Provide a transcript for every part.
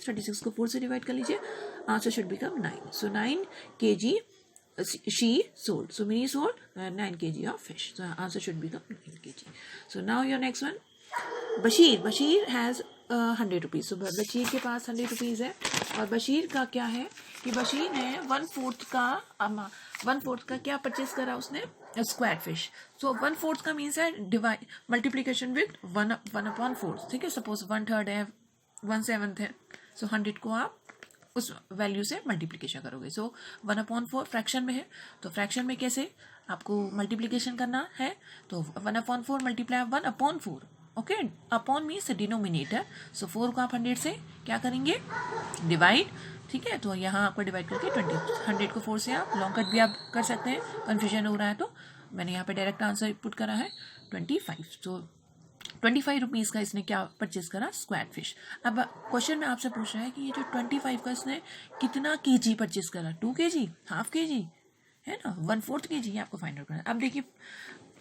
26 को 4 से डिवाइड कर लीजिए, answer should become 9. So 9 kg she sold. So Minnie sold 9 kg of fish. So answer should become 9 kg. So now your next one. Bashir has 100 rupees. So Bashir के पास 100 rupees है और बशीर का क्या है कि बशीर ने 1/4 का क्या परचेज करा उसने, स्क्वायर फिश. सो 1/4 का मीन्स है डिवाइड मल्टीप्लीकेशन विद 1/4. ठीक है, सपोज 1/3 है, 1/7 है, सो 100 को आप उस वैल्यू से मल्टीप्लीकेशन करोगे. सो 1/4 फ्रैक्शन में है, तो फ्रैक्शन में कैसे आपको मल्टीप्लीकेशन करना है, तो 1/4 multiply 1/4. Okay, upon means denominator. So 4 को आप 100 से क्या करेंगे, डिवाइड. ठीक है, तो यहाँ आपको डिवाइड करके 20, 100 को 4 से आप लॉन्ग कट भी आप कर सकते हैं, कन्फ्यूजन हो रहा है तो मैंने यहाँ पे डायरेक्ट आंसर पुट करा है 25. तो 25 रुपीज़ का इसने क्या परचेज करा, स्क्वायर फिश. अब क्वेश्चन में आपसे पूछ रहा है कि ये जो 25 का इसने कितना केजी परचेज करा, 2 kg, हाफ kg है ना, 1/4 kg, आपको फाइंड आउट करना है. अब देखिए,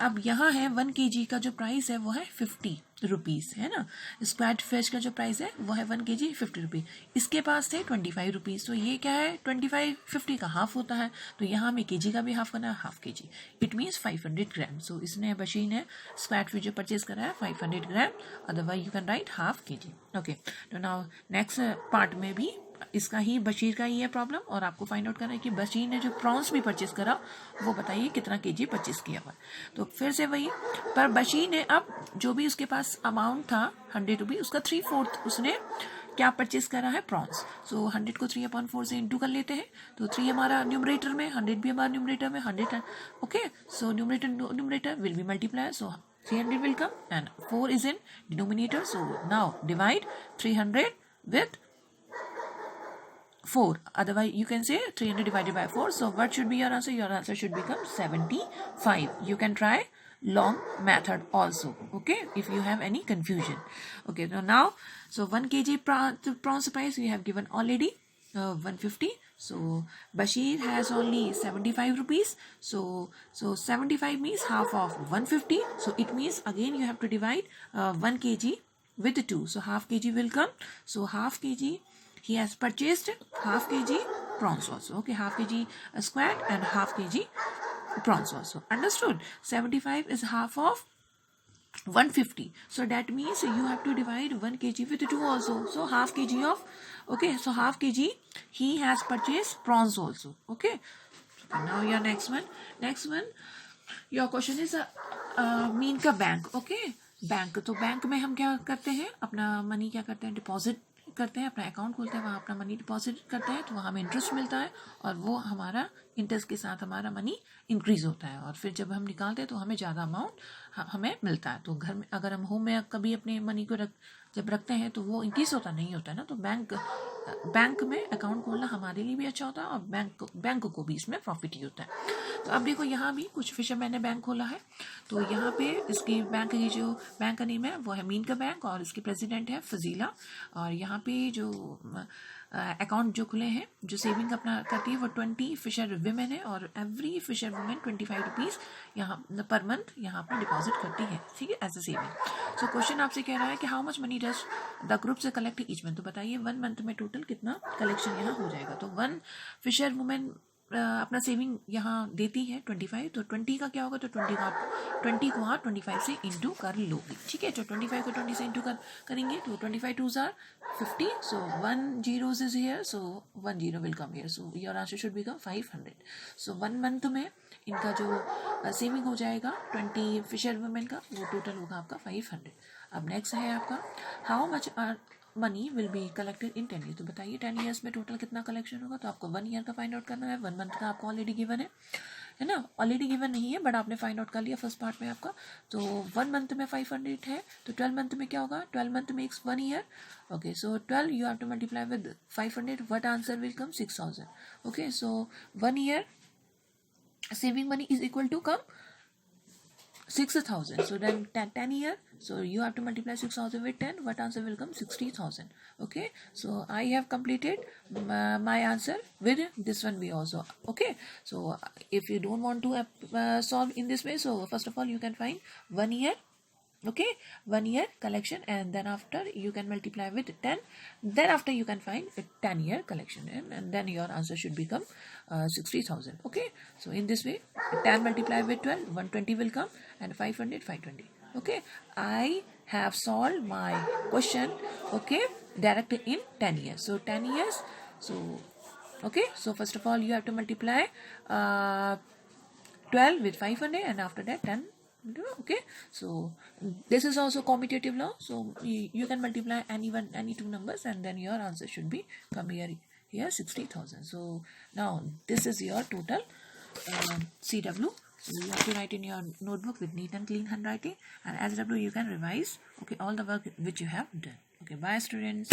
अब यहाँ है 1 kg का जो प्राइस है वो है 50 रुपीज़ है ना. स्क्वायर फिश का जो प्राइस है वो है 1 kg 50 रुपीज़. इसके पास थे 25 रुपीज़. तो ये क्या है, 25 50 का हाफ होता है, तो यहाँ हमें केजी का भी हाफ करना है, हाफ kg. इट मीन्स 500 ग्राम. सो इसने बशीर ने स्क्वायर फिश जो परचेज करा है 500 gram, otherwise you can write half kg. Okay, तो नाउ नेक्स्ट पार्ट में भी इसका ही बशीर का ही है प्रॉब्लम, और आपको फाइंड आउट करना है कि बशीर ने जो प्रॉन्स भी परचेज करा वो बताइए कितना केजी परचेज किया हुआ. तो फिर से वही, पर बशीर ने अब जो भी उसके पास अमाउंट था 100 रुपीज़, उसका 3/4 उसने क्या परचेज करा है, प्रॉन्स. सो 100 को 3/4 से इंटू कर लेते हैं, तो 3 हमारा न्यूमरेटर में, 100 भी हमारा न्यूमरेटर में, 100. Okay, so numerator will be multiply, so 300 will come and 4 is in denominator. So now divide 300 with 4. Otherwise you can say 300 divided by 4. So what should be your answer? Your answer should become 75. You can try long method also, okay, if you have any confusion. Okay, so 1 kg prawns price we have given already, 150. So Bashir has only 75 rupees. So 75 means half of 150. So it means again you have to divide 1 kg with 2. So half kg will come. So half kg he has purchased half kg prawns also. Okay, half kg squared and half kg prawns also. Understood? 75 is half of 150. So that means you have to divide 1 kg with 2 also. So half kg of, okay, so half kg he has purchased prawns also. Okay, now your next one, your question is mean का bank. Okay, bank, तो bank में हम क्या करते हैं, अपना money क्या करते हैं, डिपॉजिट करते हैं, अपना अकाउंट खोलते हैं, वहाँ अपना मनी डिपॉजिट करते हैं, तो वहाँ हमें इंटरेस्ट मिलता है और वो हमारा इंटरेस्ट के साथ हमारा मनी इंक्रीज होता है, और फिर जब हम निकालते हैं तो हमें ज़्यादा अमाउंट हमें मिलता है. तो घर में अगर हम होम में कभी अपने मनी को जब रखते हैं तो वो इंक्रीज होता नहीं होता है ना. तो बैंक में अकाउंट खोलना हमारे लिए भी अच्छा होता है और बैंक को भी इसमें प्रॉफिट ही होता है. तो अब देखो, यहाँ भी कुछ फिशरमैन ने बैंक खोला है, तो यहाँ पे इसकी बैंक की जो बैंक का नेम है वो है मीन का बैंक, और इसकी प्रेसिडेंट है फजीला. और यहाँ पे जो अकाउंट जो खुले हैं, जो सेविंग अपना करती है वो 20 फिशर विमेन है, और एवरी फिशर वुमेन 25 रुपीज़ यहाँ पर मंथ यहाँ पर डिपॉजिट करती है. ठीक है, as a saving. So question आपसे कह रहा है कि how much money does the group से कलेक्ट ईच मंथ. तो बताइए 1 मंथ में टोटल कितना कलेक्शन यहाँ हो जाएगा. तो 1 फिशर वुमेन अपना सेविंग यहाँ देती है 25, तो 20 का क्या होगा, तो 20 को आप 25 से इंटू कर लोगे. ठीक है, तो 25 को 20 से इंटू करेंगे तो 25 2s are 50. So 1 0 is here, so 1 0 will come here. So your answer should become 500. So 1 month में इनका जो सेविंग हो जाएगा 20 फिशर वुमेन का, वो टोटल होगा आपका 500. अब नेक्स्ट है आपका, how much money will be collected in 10 year. तो बताइए 10 ईयर्स में टोटल कितना कलेक्शन होगा. तो आपको 1 ईयर का फाइंड आउट करना है. 1 मंथ का आपको ऑलरेडी गिवन है ना, ऑलरेडी गिवन नहीं है बट आपने फाइंड आउट कर लिया फर्स्ट पार्ट में आपका. तो 1 मंथ में 500 है, तो 12 मंथ में क्या होगा, 12 month makes 1 year. Okay, so 12 you have to multiply with 500. What answer will come, 6000. Okay, so 1 year saving money is equal to come 6,000. So then 10 year, so you have to multiply 6,000 with 10. What answer will come, 60,000. Okay, so I have completed my answer with this one way also. Okay, so if you don't want to solve in this way, so first of all you can find 1 year Okay, 1 year collection, and then after you can multiply with 10, then after you can find a 10-year collection, and then your answer should become 60,000. Okay, so in this way 10 multiplied with 12, 120 will come, and 500, 520. Okay, I have solved my question, okay, directly in 10 years. So 10 years, so okay, so first of all you have to multiply 12 with 500, and after that 10. Okay, so this is also commutative law, so you can multiply any two numbers, and then your answer should be come here 60,000. So now this is your total CW. So you have to write in your notebook with neat and clean handwriting, and SW you can revise, okay, all the work which you have done. Okay, bye students.